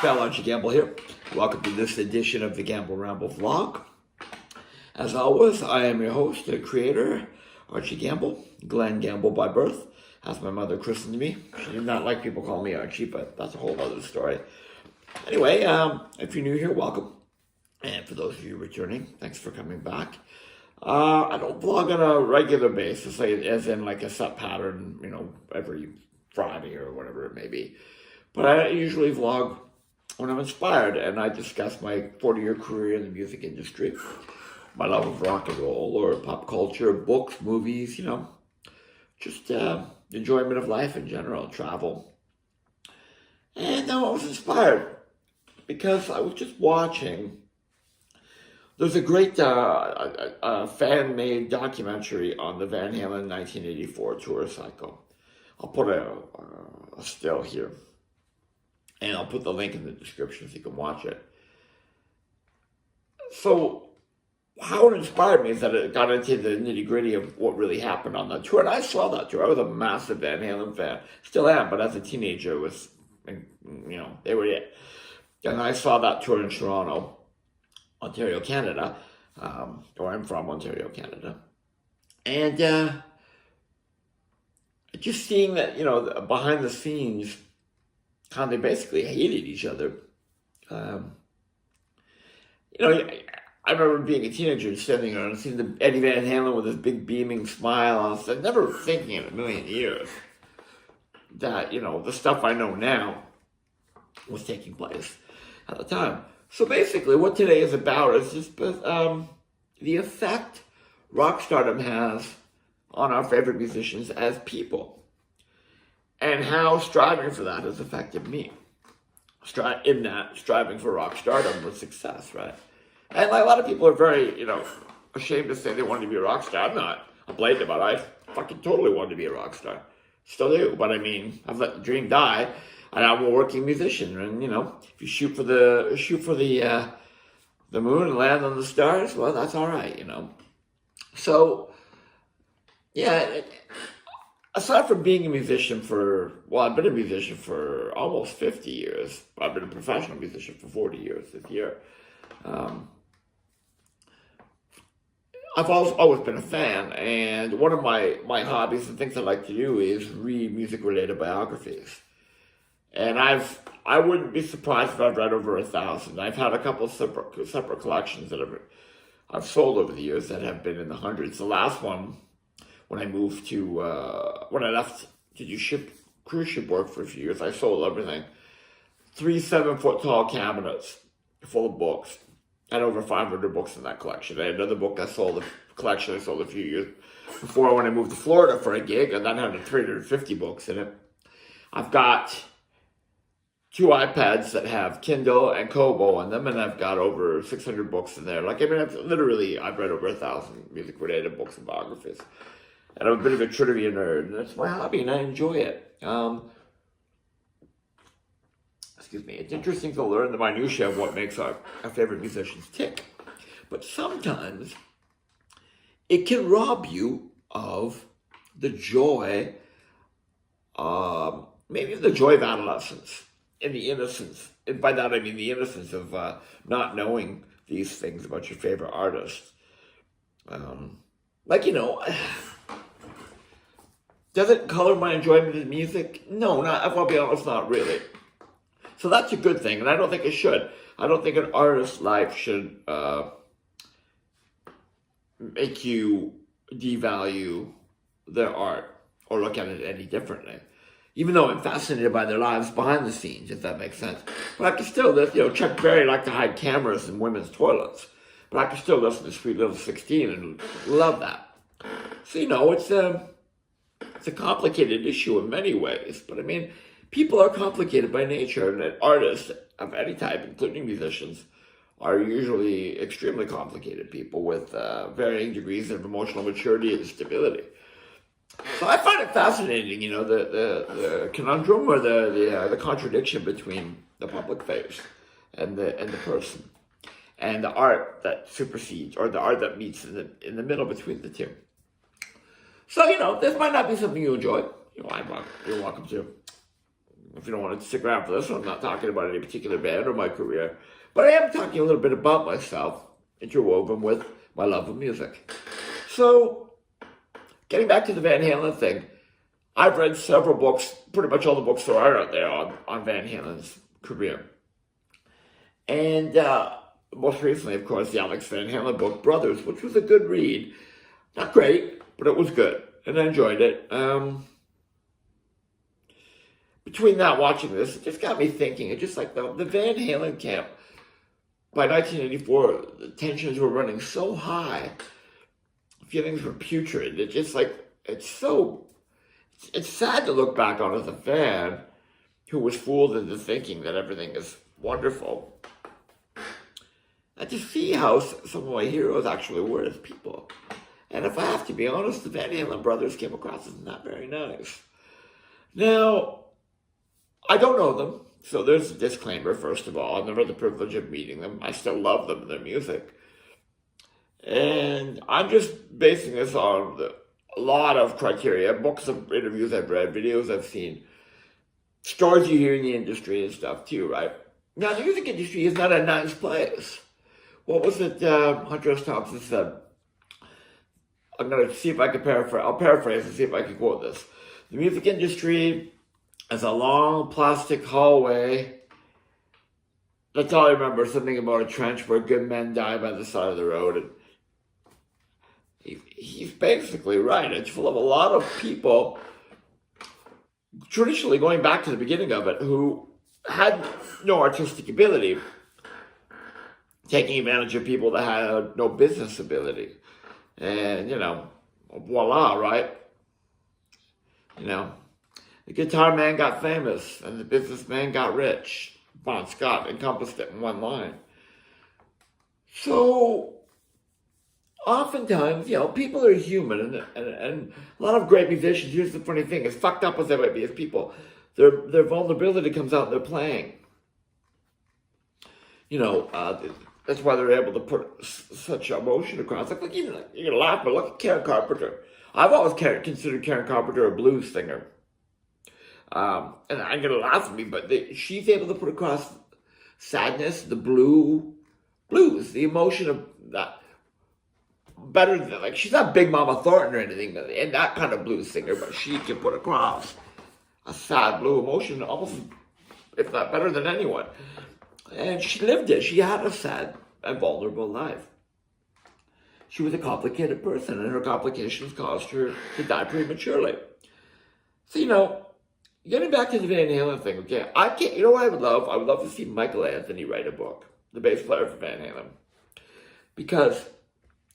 Archie Gamble here. Welcome to this edition of the Gamble Ramble vlog. As always, I am your host and creator, Archie Gamble, Glenn Gamble by birth, as my mother christened me. She did not like people calling me Archie, but that's a whole other story. Anyway, if you're new here, welcome. And for those of you returning, thanks for coming back. I don't vlog on a regular basis, as in like a set pattern, every Friday or whatever it may be. But I usually vlog when I'm inspired, and I discuss my 40-year career in the music industry, my love of rock and roll or pop culture, books, movies, just enjoyment of life in general, travel. And I was inspired because I was just watching. There's a great fan-made documentary on the Van Halen 1984 tour cycle. I'll put a still here, and I'll put the link in the description so you can watch it. So how it inspired me is that it got into the nitty-gritty of what really happened on that tour. And I saw that tour. I was a massive Van Halen fan. Still am, but as a teenager, they were it. And I saw that tour in Toronto, Ontario, Canada, where I'm from, Ontario, Canada. And just seeing that, behind the scenes, how they basically hated each other. I remember being a teenager and standing there and seeing Eddie Van Halen with his big beaming smile. I was never thinking in a million years that, the stuff I know now was taking place at the time. So basically what today is about is just the effect rock stardom has on our favorite musicians as people, and how striving for that has affected me. Striving for rock stardom was success, right? And a lot of people are very, ashamed to say they wanted to be a rock star. I'm not. I'm blatant about it. I fucking totally wanted to be a rock star. Still do. But I've let the dream die. And I'm a working musician. And, if you shoot for the moon and land on the stars, well, that's all right, So, yeah, aside from being a musician I've been a musician for almost 50 years. I've been a professional musician for 40 years this year. I've always been a fan, and one of my hobbies and things I like to do is read music-related biographies. And I wouldn't be surprised if I've read over 1,000. I've had a couple of separate collections that I've sold over the years that have been in the hundreds. The last one, when I moved when I left to do cruise ship work for a few years, I sold everything. 3 7-foot tall cabinets full of books. I had over 500 books in that collection. I had another book I sold a few years before when I moved to Florida for a gig, and that had 350 books in it. I've got 2 iPads that have Kindle and Kobo on them, and I've got over 600 books in there. I've read over 1,000 music-related books and biographies. And I'm a bit of a trivia nerd, and that's my hobby, and I enjoy it. It's interesting to learn the minutiae of what makes our favorite musicians tick. But sometimes it can rob you of the joy, maybe the joy of adolescence. And the innocence, and by that I mean the innocence of not knowing these things about your favorite artists. Does it color my enjoyment of music? No, I'll be honest, not really. So that's a good thing, and I don't think it should. I don't think an artist's life should make you devalue their art or look at it any differently. Even though I'm fascinated by their lives behind the scenes, if that makes sense. But I can still, Chuck Berry liked to hide cameras in women's toilets. But I can still listen to Sweet Little 16 and love that. So, it's a complicated issue in many ways. But people are complicated by nature, and artists of any type, including musicians, are usually extremely complicated people with varying degrees of emotional maturity and stability. So I find it fascinating, the conundrum or the contradiction between the public face and the person, and the art that supersedes, or the art that meets in the middle between the two. So this might not be something you enjoy. You're welcome to if you don't want to stick around for this one, I'm not talking about any particular band or my career, but I am talking a little bit about myself, interwoven with my love of music. So, getting back to the Van Halen thing, I've read several books, pretty much all the books there are out there on Van Halen's career. And most recently, of course, the Alex Van Halen book, Brothers, which was a good read. Not great, but it was good, and I enjoyed it. Between that, watching this, it just got me thinking. It just like the Van Halen camp, by 1984, the tensions were running so high. Feelings were putrid. It just like, it's sad to look back on as a fan who was fooled into thinking that everything is wonderful. And to see how some of my heroes actually were as people. And if I have to be honest, the Van Halen brothers came across as not very nice. Now, I don't know them, so there's a disclaimer, first of all. I've never had the privilege of meeting them. I still love them and their music. And I'm just basing this on a lot of criteria, books, of interviews I've read, videos I've seen, stories you hear in the industry and stuff too, right? Now, the music industry is not a nice place. What was it Hunter S. Thompson said? I'm going to see if I can paraphrase. I'll paraphrase and see if I can quote this. The music industry is a long plastic hallway. That's all I remember. Something about a trench where good men die by the side of the road. And he's basically right. It's full of a lot of people, traditionally going back to the beginning of it, who had no artistic ability, taking advantage of people that had no business ability. And, voila, right? The guitar man got famous and the businessman got rich. Bon Scott encompassed it in one line. So, oftentimes, people are human, and a lot of great musicians, here's the funny thing, as fucked up as they might be as people, their vulnerability comes out in their playing. That's why they're able to put such emotion across. You're going to laugh, but look at Karen Carpenter. I've always considered Karen Carpenter a blues singer. And I'm going to laugh at me, but she's able to put across sadness, the blues, the emotion of that. Better than, she's not Big Mama Thornton or anything, and that kind of blues singer, but she can put across a sad blue emotion almost, if not better than anyone. And she lived it. She had a sad and vulnerable life. She was a complicated person, and her complications caused her to die prematurely. So, getting back to the Van Halen thing, okay, what I would love? I would love to see Michael Anthony write a book, the bass player for Van Halen. Because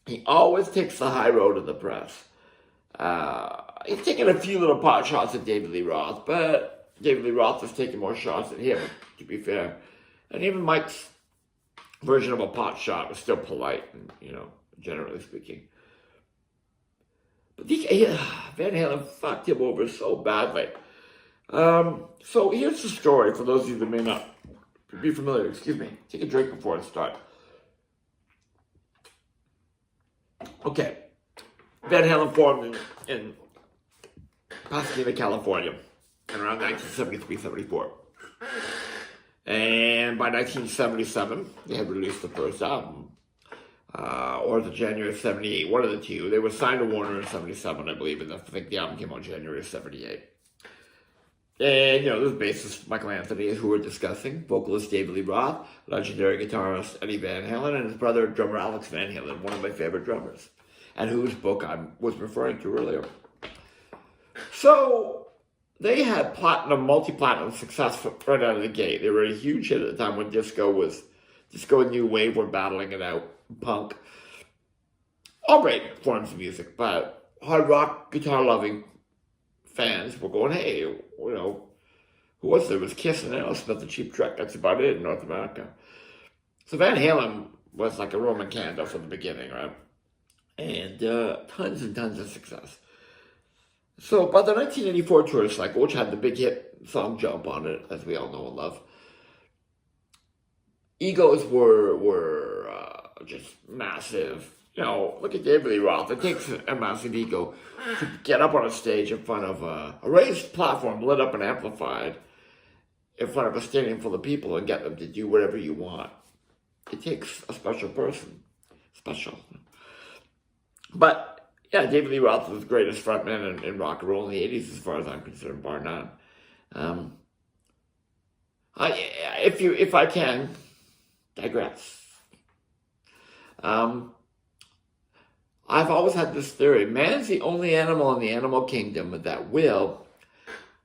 he always takes the high road in the press. He's taken a few little pot shots at David Lee Roth, but David Lee Roth has taken more shots at him, to be fair. And even Mike's version of a pot shot was still polite, and, generally speaking. But Van Halen fucked him over so badly. So here's the story for those of you that may not be familiar. Excuse me. Take a drink before I start. Okay. Van Halen formed in Pasadena, California in around 1973-74. And by 1977, they had released the first album. Or the January of 78, one of the two. They were signed to Warner in 77, I believe, and I think the album came out January of 78. And, there's bassist Michael Anthony, who we're discussing, vocalist David Lee Roth, legendary guitarist Eddie Van Halen, and his brother, drummer Alex Van Halen, one of my favorite drummers, and whose book I was referring to earlier. So, they had multi-platinum success right out of the gate. They were a huge hit at the time when disco and new wave were battling it out, punk. All great forms of music, but hard rock, guitar-loving fans were going, hey, who was there? It was Kiss and Aerosmith, the Cheap Trick. That's about it in North America. So Van Halen was like a Roman candle from the beginning, right? And tons and tons of success. So by the 1984 tour cycle, which had the big hit song Jump on it, as we all know and love, egos were just massive. Look at David Lee Roth. It takes a massive ego to get up on a stage in front of a raised platform, lit up and amplified, in front of a stadium full of people and get them to do whatever you want. It takes a special person. Special. But, yeah, David Lee Roth was the greatest frontman in rock and roll in the 80s, as far as I'm concerned, bar none. If I can digress. I've always had this theory. Man's the only animal in the animal kingdom that will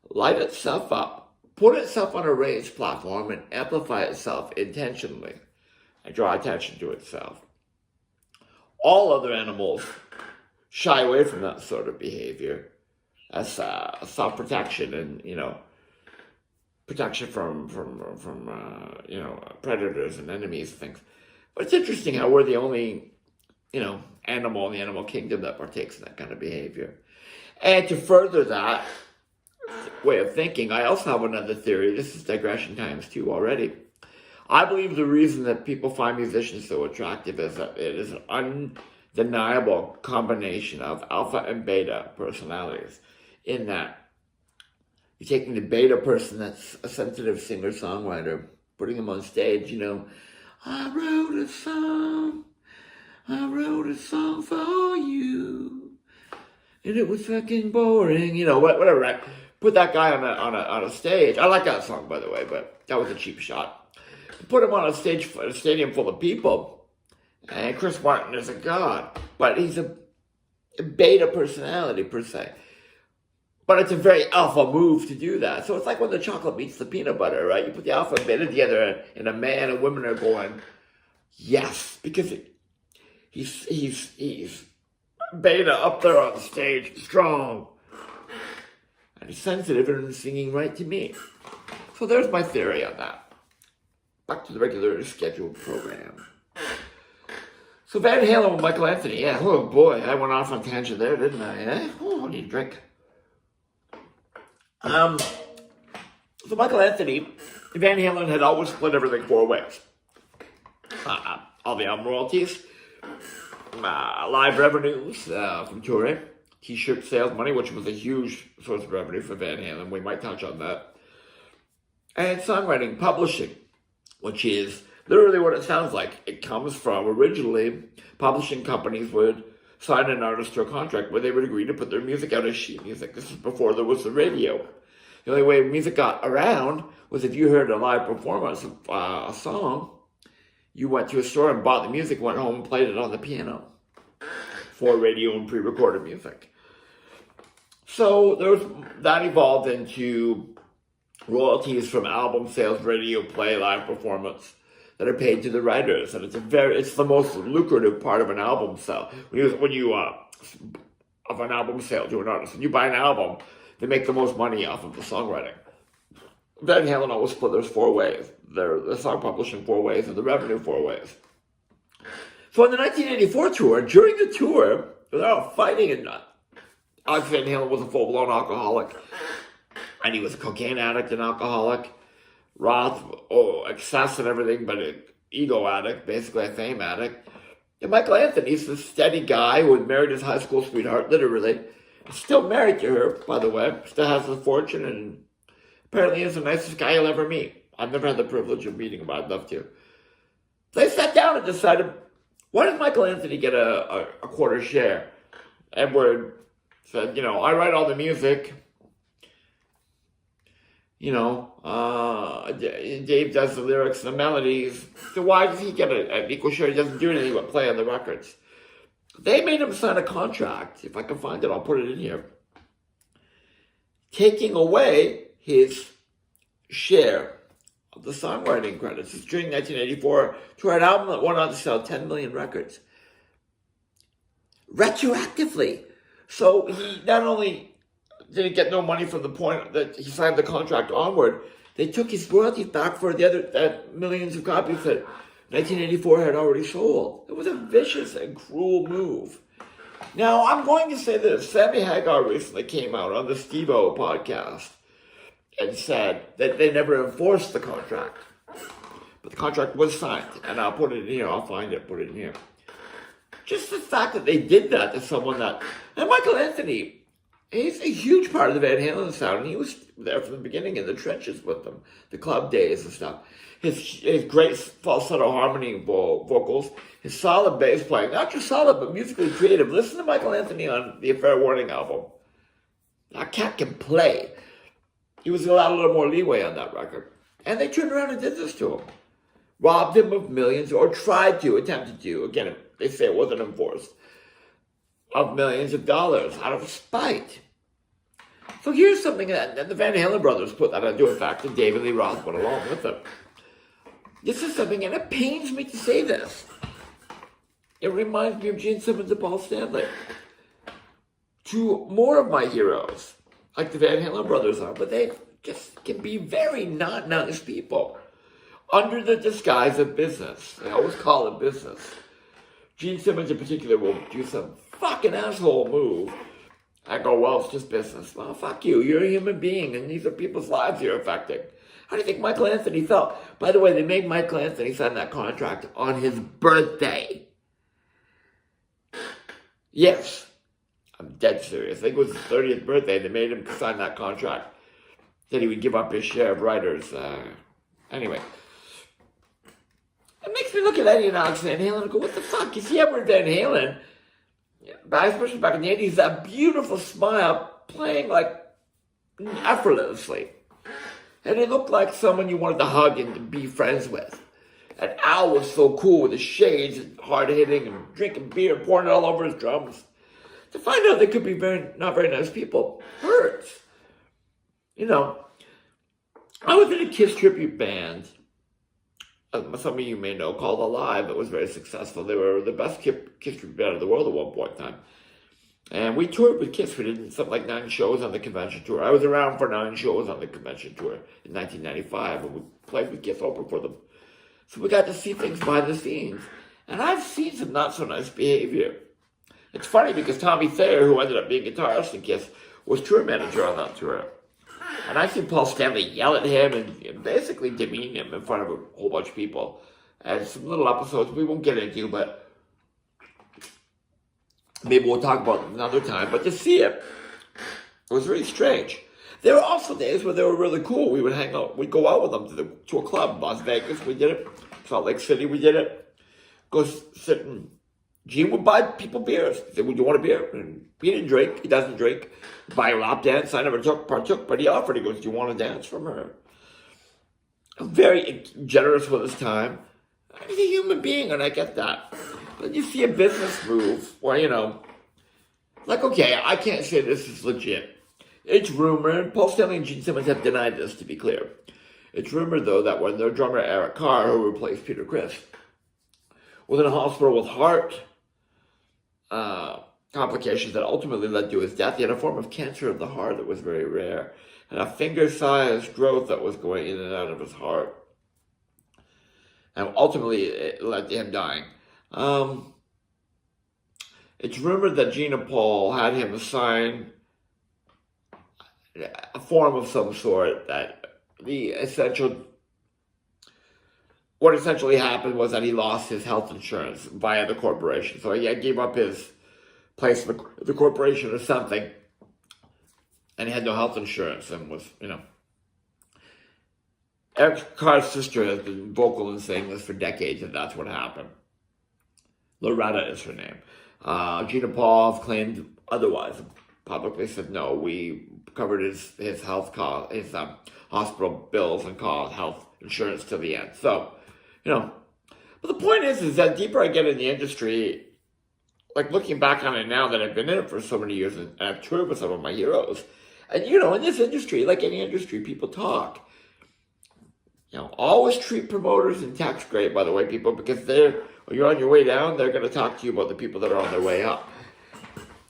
light itself up, put itself on a raised platform, and amplify itself intentionally and draw attention to itself. All other animals shy away from that sort of behavior as self-protection and, protection from predators and enemies and things. But it's interesting how we're the only, animal in the animal kingdom that partakes in that kind of behavior. And to further that way of thinking, I also have another theory. This is digression times 2 already. I believe the reason that people find musicians so attractive is that it is an undeniable combination of alpha and beta personalities, in that you're taking the beta person that's a sensitive singer-songwriter, putting him on stage, I wrote a song for you, and it was fucking boring, whatever, right? Put that guy on a stage. I like that song, by the way, but that was a cheap shot. Put him on a stage, a stadium full of people, and Chris Martin is a god, but he's a beta personality, per se. But it's a very alpha move to do that. So it's like when the chocolate meets the peanut butter, right? You put the alpha and beta together, and a man and women are going, yes, because he's beta up there on stage, strong, and he's sensitive and singing right to me. So there's my theory on that. Back to the regular scheduled program. So Van Halen with Michael Anthony. Yeah, oh boy, I went off on tangent there, didn't I? Oh, I need a drink. So Michael Anthony, Van Halen had always split everything 4 ways. All the album royalties, live revenues from touring, t-shirt sales money, which was a huge source of revenue for Van Halen. We might touch on that. And songwriting, publishing, which is literally what it sounds like. It comes from, originally, publishing companies would sign an artist to a contract where they would agree to put their music out as sheet music. This is before there was the radio. The only way music got around was if you heard a live performance of a song, you went to a store and bought the music, went home and played it on the piano for radio and pre-recorded music. So that evolved into royalties from album sales, radio play, live performance that are paid to the writers, and it's the most lucrative part of an album sale. When you of an album sale to an artist, when you buy an album, they make the most money off of the songwriting. Van Halen always split those 4 ways: the song publishing 4 ways and the revenue 4 ways. So in the 1984 tour, during the tour, they're all fighting, and Alex Van Halen was a full-blown alcoholic, and he was a cocaine addict and alcoholic. Roth, excess and everything, but an ego addict, basically a fame addict. And Michael Anthony's this steady guy who had married his high school sweetheart, literally. Still married to her, by the way. Still has a fortune, and apparently is the nicest guy you'll ever meet. I've never had the privilege of meeting him, but I'd love to. They sat down and decided, why does Michael Anthony get a quarter share? Edward said, I write all the music. Dave does the lyrics and the melodies. So why does he get an equal share? He doesn't do anything but play on the records. They made him sign a contract. If I can find it, I'll put it in here. Taking away his share of the songwriting credits. It's during 1984 to an album that went on to sell 10 million records. Retroactively. So he not only didn't get no money from the point that he signed the contract onward, they took his royalties back for the other millions of copies that 1984 had already sold. It was a vicious and cruel move. Now, I'm going to say this. Sammy Hagar recently came out on the Steve-O podcast and said that they never enforced the contract. But the contract was signed, and I'll put it in here. I'll find it, put it in here. Just the fact that they did that to someone that... And Michael Anthony He's a huge part of the Van Halen sound, and he was there from the beginning in the trenches with them, the club days and stuff. His great falsetto harmony vocals, his solid bass playing, not just solid, but musically creative. Listen to Michael Anthony on the Fair Warning album. That cat can play. He was allowed a little more leeway on that record. And they turned around and did this to him. Robbed him of millions, or attempted to. Again, they say it wasn't enforced. Of millions of dollars out of spite. So here's something that the Van Halen brothers put that on. In fact, and David Lee Roth went along with them. This is something, and it pains me to say this. It reminds me of Gene Simmons and Paul Stanley. Two more of my heroes, like the Van Halen brothers are, but they just can be very not nice people. Under the disguise of business. They always call it business. Gene Simmons in particular will do some fucking asshole move. I go, well, it's just business. Well, fuck you. You're a human being, and these are people's lives you're affecting. How do you think Michael Anthony felt? By the way, they made Michael Anthony sign that contract on his birthday. Yes. I'm dead serious. I think it was his 30th birthday. They made him sign that contract. That he would give up his share of writers. Anyway. It makes me look at Eddie and Alex Van Halen and go, what the fuck? You see Edward Van Halen, especially back in the 80s, that beautiful smile playing like effortlessly. And he looked like someone you wanted to hug and be friends with. And Al was so cool with his shades and hard-hitting and drinking beer and pouring it all over his drums. To find out they could be not very nice people hurts. You know, I was in a Kiss tribute band, some of you may know, called Alive. It was very successful. They were the best Kiss tribute band in the world at one point in time. And we toured with Kiss. We did something like 9 shows on the convention tour. I was around for 9 shows on the convention tour in 1995, and we played with Kiss open for them. So we got to see things behind the scenes. And I've seen some not so nice behavior. It's funny because Tommy Thayer, who ended up being guitarist in Kiss, was tour manager on that tour. And I've seen Paul Stanley yell at him and basically demean him in front of a whole bunch of people. And some little episodes we won't get into, but maybe we'll talk about it another time. But to see it was really strange. There were also days where they were really cool. We would hang out. We'd go out with them to a club. Las Vegas, we did it. Salt Lake City, we did it. Go sit and Gene would buy people beers. He said, would you want a beer? And he didn't drink. He doesn't drink. Buy a lap dance. I never partook, but he offered. He goes, do you want to dance from her? Very generous with his time. He's a human being, and I get that. But you see a business move where, you know, like, okay, I can't say this is legit. It's rumored. Paul Stanley and Gene Simmons have denied this, to be clear. It's rumored, though, that when their drummer, Eric Carr, who replaced Peter Criss, was in a hospital with heart complications that ultimately led to his death. He had a form of cancer of the heart that was very rare, and a finger-sized growth that was going in and out of his heart. And ultimately, it led to him dying. It's rumored that Gene and Paul had him sign a form of some sort that what essentially happened was that he lost his health insurance via the corporation. So he gave up his place in the corporation or something, and he had no health insurance and was, you know. Eric Carr's sister has been vocal in saying this for decades, and that's what happened. Loretta is her name. Gene and Paul have claimed otherwise. Publicly said, no, we covered his health cost, his hospital bills and called health insurance to the end. So, you know, but the point is that deeper I get in the industry, like looking back on it now that I've been in it for so many years and I've toured with some of my heroes, and you know, in this industry, like any industry, people talk. You know, always treat promoters and techs great, by the way, people, because when you're on your way down, they're going to talk to you about the people that are on their way up.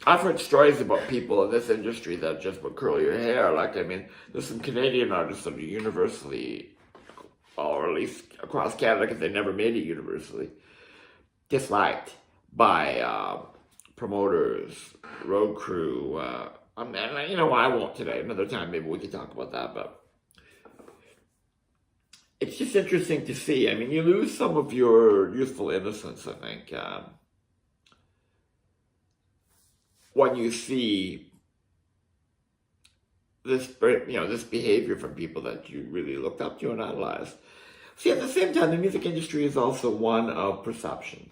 I've heard stories about people in this industry that just would curl your hair. Like, I mean, there's some Canadian artists that are universally, or at least across Canada, because they never made it universally, disliked by promoters, road crew. And, you know, I won't today. Another time, maybe we can talk about that. But it's just interesting to see. I mean, you lose some of your youthful innocence, I think, when you see this behavior from people that you really looked up to and idolized. See, at the same time, the music industry is also one of perception.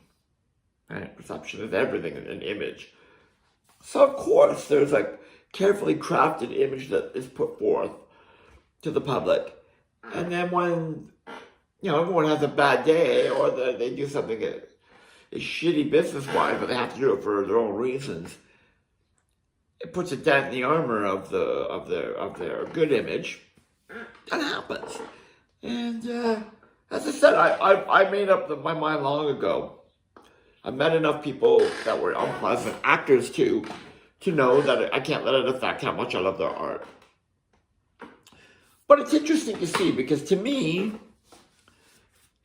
Right? Perception is everything, an image. So of course, there's a carefully crafted image that is put forth to the public, and then when everyone has a bad day or they do something that is shitty business-wise, but they have to do it for their own reasons, it puts a dent in the armor of their good image. That happens, and as I said, I made up my mind long ago. I met enough people that were unpleasant, actors too, to know that I can't let it affect how much I love their art. But it's interesting to see, because to me,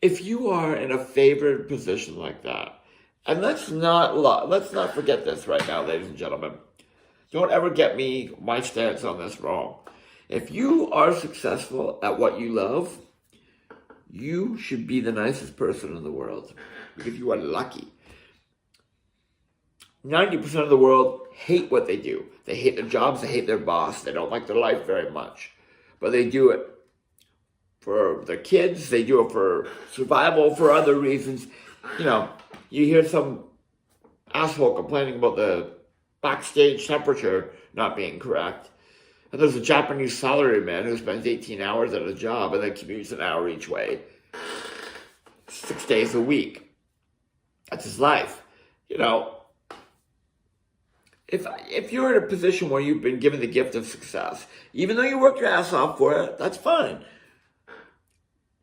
if you are in a favored position like that, and let's not forget this right now, ladies and gentlemen. Don't ever get my stance on this wrong. If you are successful at what you love, you should be the nicest person in the world, because you are lucky. 90% of the world hate what they do. They hate their jobs, they hate their boss, they don't like their life very much. But they do it for their kids, they do it for survival, for other reasons. You hear some asshole complaining about the backstage temperature not being correct. And there's a Japanese salaryman who spends 18 hours at a job and then commutes an hour each way, 6 days a week. That's his life. If you're in a position where you've been given the gift of success, even though you worked your ass off for it, that's fine.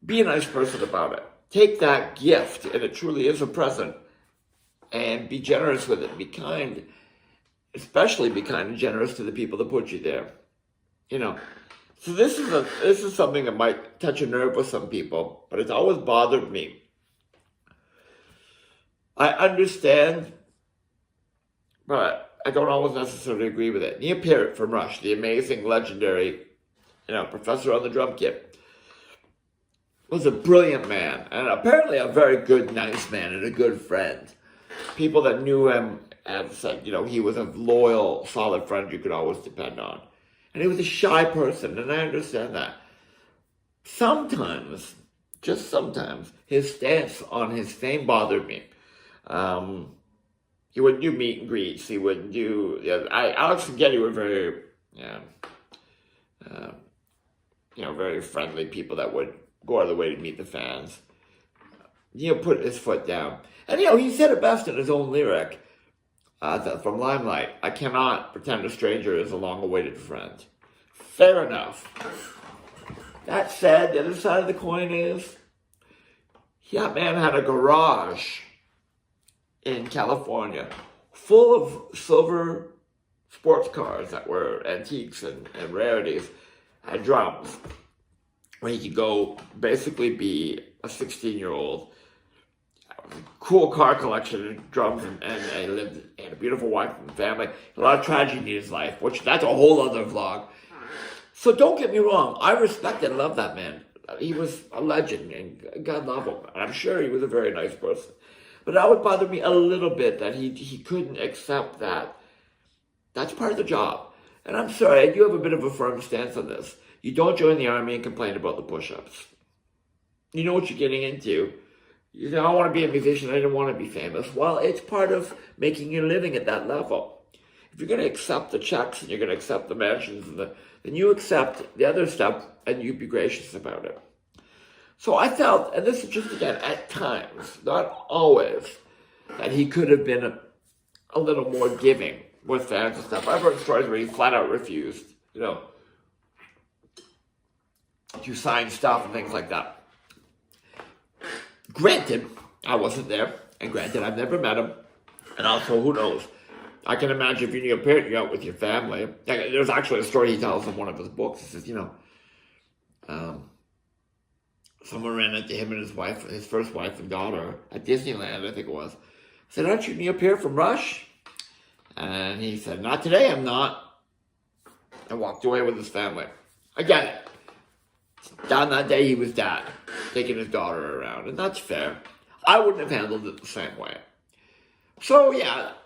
Be a nice person about it. Take that gift, and it truly is a present, and be generous with it. Be kind. Especially be kind and generous to the people that put you there. So this is something that might touch a nerve with some people, but it's always bothered me. I understand, but I don't always necessarily agree with it. Neil Peart from Rush, the amazing, legendary, professor on the drum kit, was a brilliant man, and apparently a very good, nice man, and a good friend. People that knew him have said, he was a loyal, solid friend you could always depend on. And he was a shy person, and I understand that. Sometimes, just sometimes, his stance on his fame bothered me. He wouldn't do meet and greets. He wouldn't do... Alex and Getty were very, very friendly people that would go out of the way to meet the fans. Put his foot down. And, he said it best in his own lyric from Limelight. I cannot pretend a stranger is a long-awaited friend. Fair enough. That said, the other side of the coin is, that man had a garage in California full of silver sports cars that were antiques and rarities and drums, where he could go basically be a 16-year-old, cool car collection and drums, and lived in a beautiful wife and family. A lot of tragedy in his life, which that's a whole other vlog. So don't get me wrong, I respect and love that man. He was a legend, and God love him. And I'm sure he was a very nice person. But that would bother me a little bit that he couldn't accept that. That's part of the job. And I'm sorry, I do have a bit of a firm stance on this. You don't join the army and complain about the push-ups. You know what you're getting into. I want to be a musician, I don't want to be famous. Well, it's part of making your living at that level. If you're going to accept the checks and you're going to accept the mansions, then you accept the other stuff and you be gracious about it. So I felt, and this is just again, at times, not always, that he could have been a little more giving with fans and stuff. I've heard stories where he flat out refused, to sign stuff and things like that. Granted, I wasn't there, and granted, I've never met him, and also, who knows? I can imagine if you're a parent, you're out with your family. There's actually a story he tells in one of his books. He says, someone ran into him and his wife, his first wife and daughter, at Disneyland, I think it was. Said, aren't you Neil Peart from Rush? And he said, not today, I'm not. And walked away with his family. I get it. On that day, he was dad, taking his daughter around, and that's fair. I wouldn't have handled it the same way. So,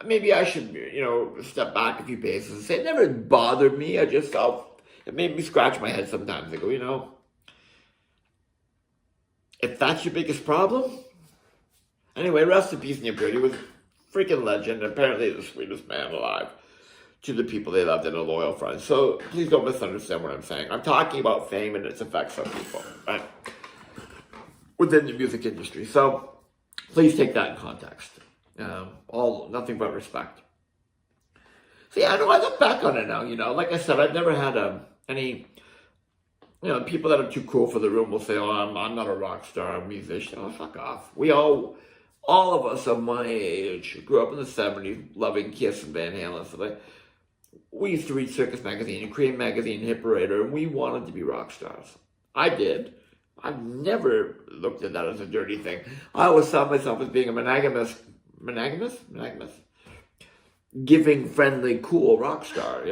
maybe I should, step back a few paces and say it never bothered me. I just felt it made me scratch my head sometimes. I go, if that's your biggest problem, anyway, rest in peace, Neil Peart. He was a freaking legend, apparently the sweetest man alive to the people they loved and a loyal friend. So please don't misunderstand what I'm saying. I'm talking about fame and its effects on people, right? Within the music industry. So please take that in context. Nothing but respect. So yeah, I look back on it now, like I said, I've never had any, people that are too cool for the room will say, oh, I'm not a rock star, I'm a musician. Oh, fuck off. All of us of my age grew up in the 70s loving Kiss and Van Halen. So we used to read Circus Magazine and Cream Magazine, Hit Parader, and we wanted to be rock stars. I did. I've never looked at that as a dirty thing. I always saw myself as being a monogamous, giving, friendly, cool rock star,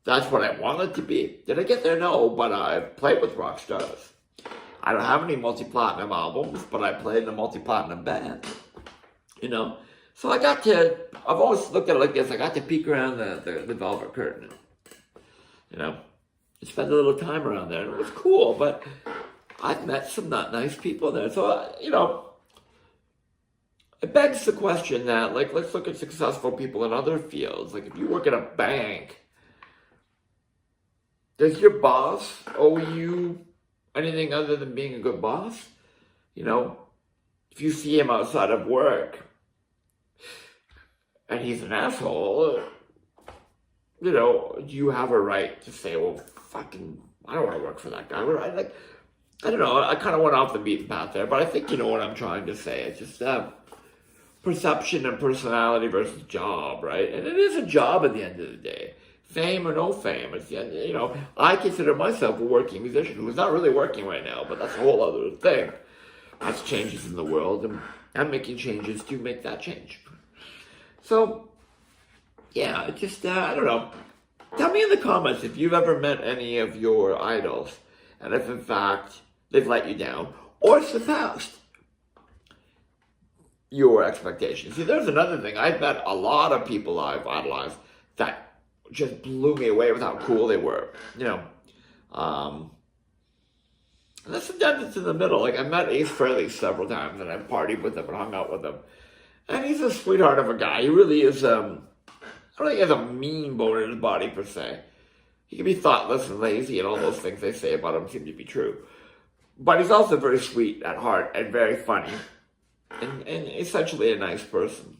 That's what I wanted to be. Did I get there? No, but I've played with rock stars. I don't have any multi-platinum albums, but I played in a multi-platinum band, So I've always looked at it like this, I got to peek around the velvet curtain, and spend a little time around there, and it was cool, but I've met some not nice people there. So, it begs the question that, let's look at successful people in other fields. Like, if you work at a bank, does your boss owe you anything other than being a good boss? If you see him outside of work and he's an asshole, do you have a right to say, well, fucking, I don't want to work for that guy? I don't know, I kind of went off the beaten path there, but I think you know what I'm trying to say. It's just perception and personality versus job, right? And it is a job at the end of the day. Fame or no fame, it's the end, I consider myself a working musician who's not really working right now, but that's a whole other thing. That's changes in the world, and I'm making changes to make that change. So, yeah, I don't know. Tell me in the comments if you've ever met any of your idols, and if in fact they've let you down, or surpassed your expectations. See, there's another thing. I've met a lot of people I've idolized that just blew me away with how cool they were, And that's the difference in the middle. Like, I met Ace Frehley several times, and I partied with him and hung out with him. And he's a sweetheart of a guy. He really is, I don't think he has a mean bone in his body, per se. He can be thoughtless and lazy, and all those things they say about him seem to be true. But he's also very sweet at heart and very funny. And essentially a nice person,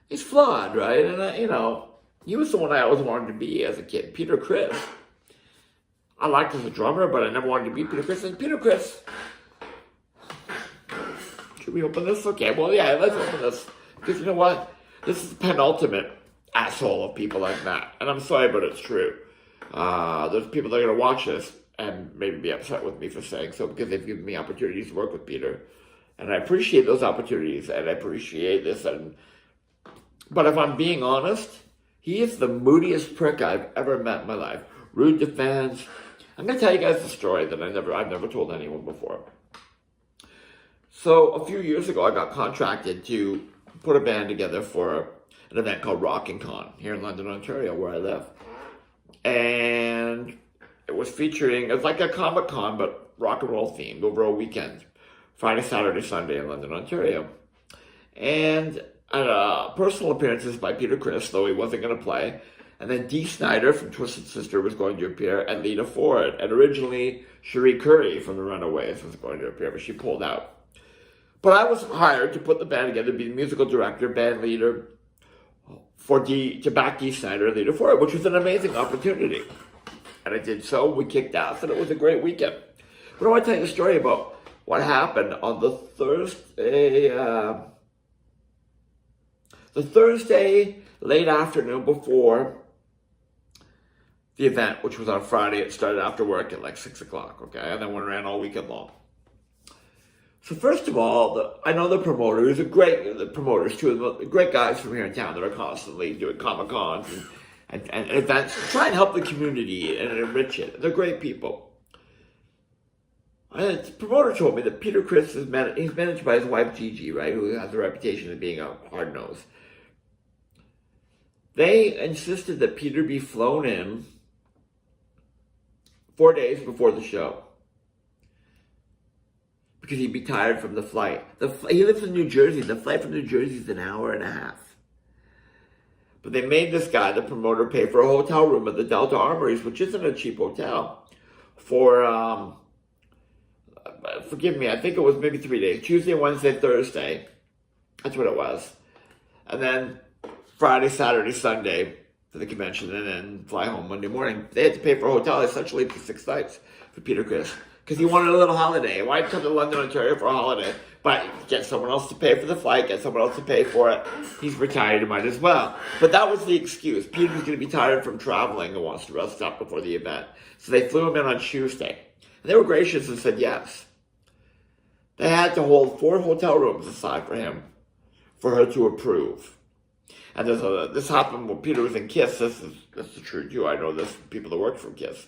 He's flawed, right? And, he was the one I always wanted to be as a kid. Peter Criss. I liked him as a drummer, but I never wanted to be Peter Criss. And Peter Criss... Should we open this? Okay, well, yeah, let's open this. Because you know what? This is the penultimate asshole of people like that. And I'm sorry, but it's true. There's people that are going to watch this and maybe be upset with me for saying so, because they've given me opportunities to work with Peter. And I appreciate those opportunities, and I appreciate this. But if I'm being honest, he is the moodiest prick I've ever met in my life. Rude to fans. I'm going to tell you guys a story that I've never told anyone before. So a few years ago, I got contracted to put a band together for an event called Rockin' Con here in London, Ontario, where I live. And it was like a Comic Con, but rock and roll themed over a weekend. Friday, Saturday, Sunday in London, Ontario. And personal appearances by Peter Criss, though he wasn't going to play. And then Dee Snider from Twisted Sister was going to appear, and Lita Ford. And originally, Cherie Currie from the Runaways was going to appear, but she pulled out. But I was hired to put the band together, be the musical director, band leader, to back Dee Snider and Lita Ford, which was an amazing opportunity. And I did so. We kicked ass, and it was a great weekend. But I want to tell you a story about what happened on the Thursday late afternoon before the event, which was on Friday. It started after work at 6 o'clock, okay? And then went around all weekend long. So first of all, I know the promoters, the promoters, two of the great guys from here in town that are constantly doing Comic-Cons and events to try and help the community and enrich it. They're great people. And the promoter told me that Peter Criss he's managed by his wife Gigi, right, who has a reputation of being a hard-nosed. They insisted that Peter be flown in 4 days before the show. Because he'd be tired from the flight. He lives in New Jersey. The flight from New Jersey is an hour and a half. But they made this guy, the promoter, pay for a hotel room at the Delta Armories, which isn't a cheap hotel, for, forgive me, I think it was maybe 3 days. Tuesday, Wednesday, Thursday. That's what it was. And then Friday, Saturday, Sunday for the convention, and then fly home Monday morning. They had to pay for a hotel essentially for 6 nights for Peter Criss. Because he wanted a little holiday. Why'd come to London, Ontario for a holiday? But get someone else to pay for the flight, get someone else to pay for it. He's retired, he might as well. But that was the excuse. Peter's going to be tired from traveling and wants to rest up before the event. So they flew him in on Tuesday. And they were gracious and said yes. They had to hold 4 hotel rooms aside for him, for her to approve. And this happened when Peter was in KISS. This is true too. I know this from people that work for KISS.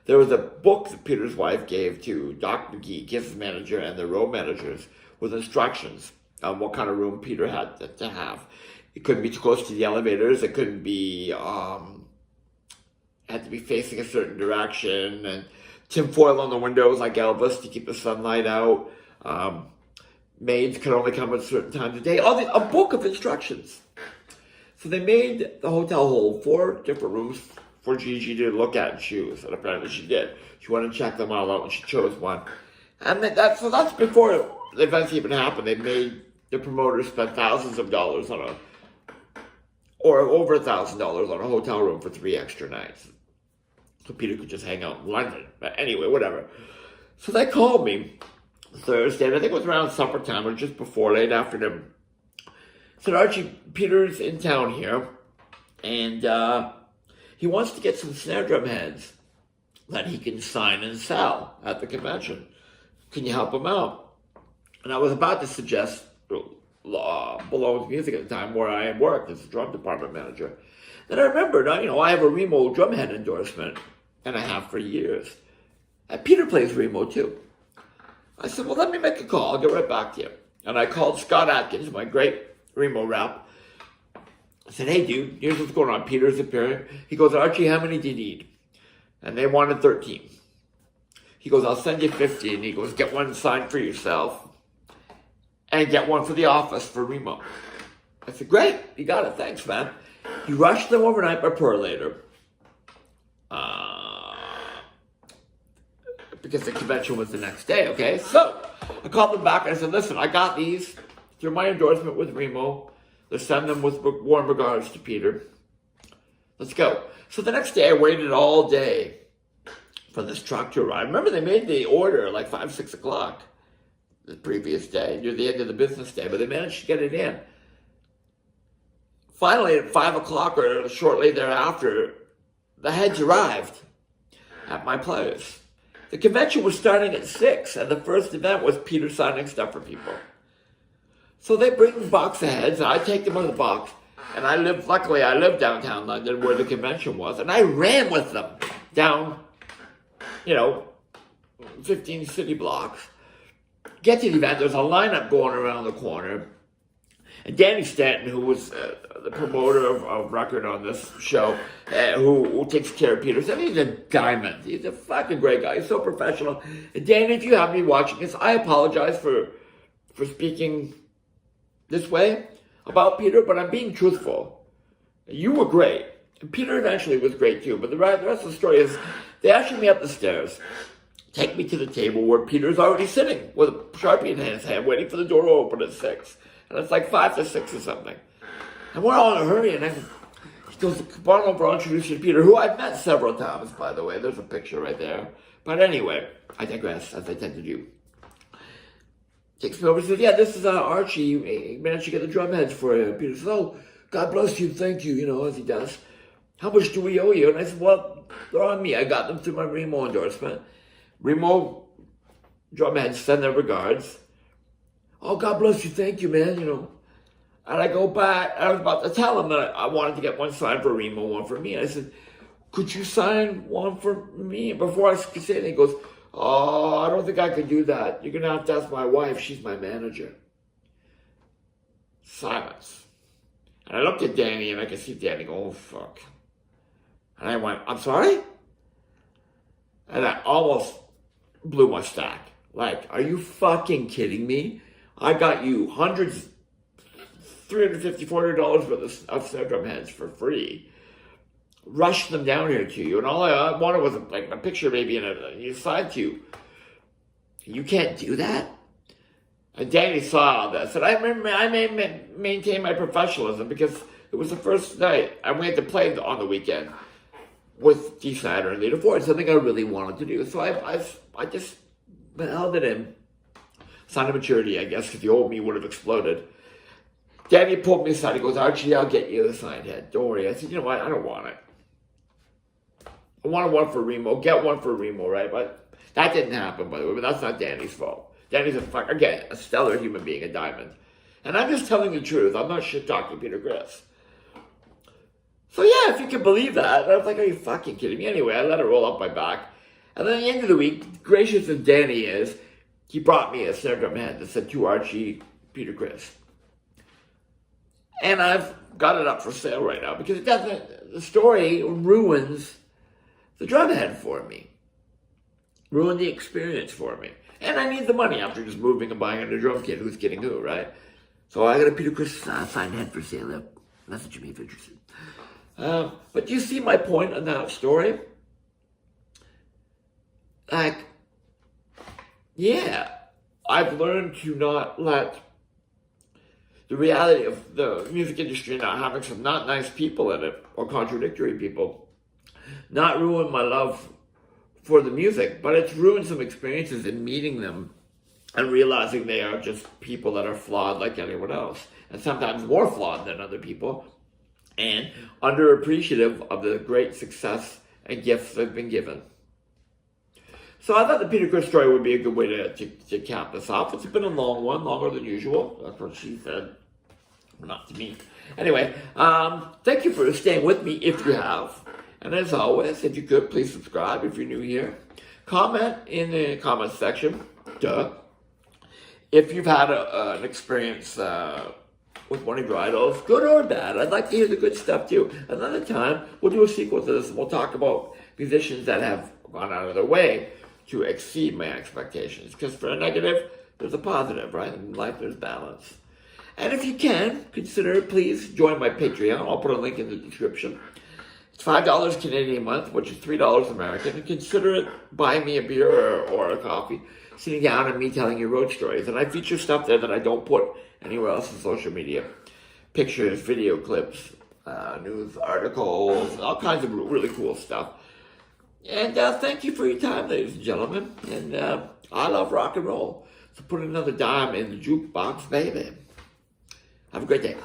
There was a book that Peter's wife gave to Doc McGee, KISS's manager, and the row managers with instructions on what kind of room Peter had to have. It couldn't be too close to the elevators. It couldn't be, had to be facing a certain direction, and tinfoil on the windows like Elvis to keep the sunlight out. Maids could only come at certain times of day. A book of instructions. So they made the hotel hold 4 different rooms for Gigi to look at and choose, and apparently she did. She wanted to check them all out, and she chose one. And that's before the events even happened. They made the promoters spend thousands of dollars or over $1,000 on a hotel room for 3 extra nights, so Peter could just hang out in London. But anyway, whatever. So they called me Thursday, and I think it was around supper time or just before, late afternoon. Said, Archie, Peter's in town here, and he wants to get some snare drum heads that he can sign and sell at the convention. Can you help him out? And I was about to suggest Ballone's Music at the time, where I worked as a drum department manager. Then I remembered, I have a Remo drumhead endorsement, and I have for years. And Peter plays Remo too. I said, well, let me make a call. I'll get right back to you. And I called Scott Atkins, my great Remo rep. I said, hey, dude, here's what's going on. Peter's appearing. He goes, Archie, how many do you need? And they wanted 13. He goes, I'll send you 50. And he goes, get one signed for yourself and get one for the office for Remo. I said, great. You got it. Thanks, man. He rushed them overnight by perlator. Because the convention was the next day, okay? So I called them back and I said, listen, I got these through my endorsement with Remo. Let's send them with warm regards to Peter. Let's go. So the next day, I waited all day for this truck to arrive. Remember, they made the order like 5, 6 o'clock the previous day, near the end of the business day, but they managed to get it in. Finally, at 5 o'clock or shortly thereafter, the heads arrived at my place. The convention was starting at 6, and the first event was Peter signing stuff for people. So they bring the box of heads, and I take them in the box, and luckily I live downtown London where the convention was, and I ran with them down, 15 city blocks. Get to the event, there's a lineup going around the corner, and Danny Stanton, who was the promoter of record on this show, who takes care of Peter, said he's a diamond. He's a fucking great guy. He's so professional. And Danny, if you have me watching this, I apologize for speaking this way about Peter, but I'm being truthful. You were great. And Peter eventually was great too, but the rest of the story is they usher me up the stairs, take me to the table where Peter's already sitting with a Sharpie in his hand, waiting for the door to open at 6. And it's like 5 to 6 or something. And we're all in a hurry, and he goes, come on over, I'll introduce you to Peter, who I've met several times, by the way. There's a picture right there. But anyway, I digress, as I tend to do. Takes me over and says, yeah, this is Archie. He managed to get the drum heads for you. Peter says, oh, God bless you, thank you, as he does. How much do we owe you? And I said, well, they're on me. I got them through my Remo endorsement. Remo drum heads send their regards. Oh, God bless you, thank you, man, And I go back, I was about to tell him that I wanted to get one signed for Remo, one for me. And I said, could you sign one for me? Before I could say anything, he goes, oh, I don't think I can do that. You're going to have to ask my wife. She's my manager. Silence. And I looked at Danny, and I could see Danny go, oh, fuck. And I went, I'm sorry? And I almost blew my stack. Like, are you fucking kidding me? I got you hundreds, $350, $400 worth of snare drum heads for free. Rushed them down here to you, and all I wanted was a picture maybe in a side tube. You can't do that? And Danny saw this, and I maintain my professionalism because it was the first night, and we had to play on the weekend with D. Snyder and Lita Ford, something I really wanted to do. So I just held it in. Sign of maturity, I guess, because the old me would have exploded. Danny pulled me aside. He goes, Archie, I'll get you the signed head. Don't worry. I said, you know what? I don't want it. I wanted one for Remo. Get one for Remo, right? But that didn't happen, by the way. But that's not Danny's fault. Danny's a stellar human being, a diamond. And I'm just telling the truth. I'm not shit-talking Peter Criss. So yeah, if you can believe that. And I was like, are you fucking kidding me? Anyway, I let it roll up my back. And then at the end of the week, gracious as Danny is, he brought me a snare drum head that said, to Archie, Peter Criss. And I've got it up for sale right now because the story ruins the drum head for me. Ruined the experience for me. And I need the money after just moving and buying a new drum kit. Who's kidding who, right? So I got a Peter Criss signed head for sale. Message me if you're interested. But do you see my point on that story? Like, yeah, I've learned to not let the reality of the music industry not having some not nice people in it, or contradictory people, not ruin my love for the music, but it's ruined some experiences in meeting them and realizing they are just people that are flawed like anyone else, and sometimes more flawed than other people, and underappreciative of the great success and gifts they've been given. So I thought the Peter Criss story would be a good way to cap this off. It's been a long one, longer than usual. That's what she said. Not to me. Anyway, thank you for staying with me if you have. And as always, if you could, please subscribe if you're new here. Comment in the comment section. Duh. If you've had an experience with one of your idols, good or bad. I'd like to hear the good stuff too. Another time, we'll do a sequel to this and we'll talk about musicians that have gone out of their way to exceed my expectations. Because for a negative, there's a positive, right? In life, there's balance. And if you can, consider, please join my Patreon. I'll put a link in the description. It's $5 Canadian a month, which is $3 American. And consider it buying me a beer or a coffee, sitting down and me telling you road stories. And I feature stuff there that I don't put anywhere else in social media. Pictures, video clips, news articles, all kinds of really cool stuff. And thank you for your time, ladies and gentlemen. And I love rock and roll. So put another dime in the jukebox, baby. Have a great day.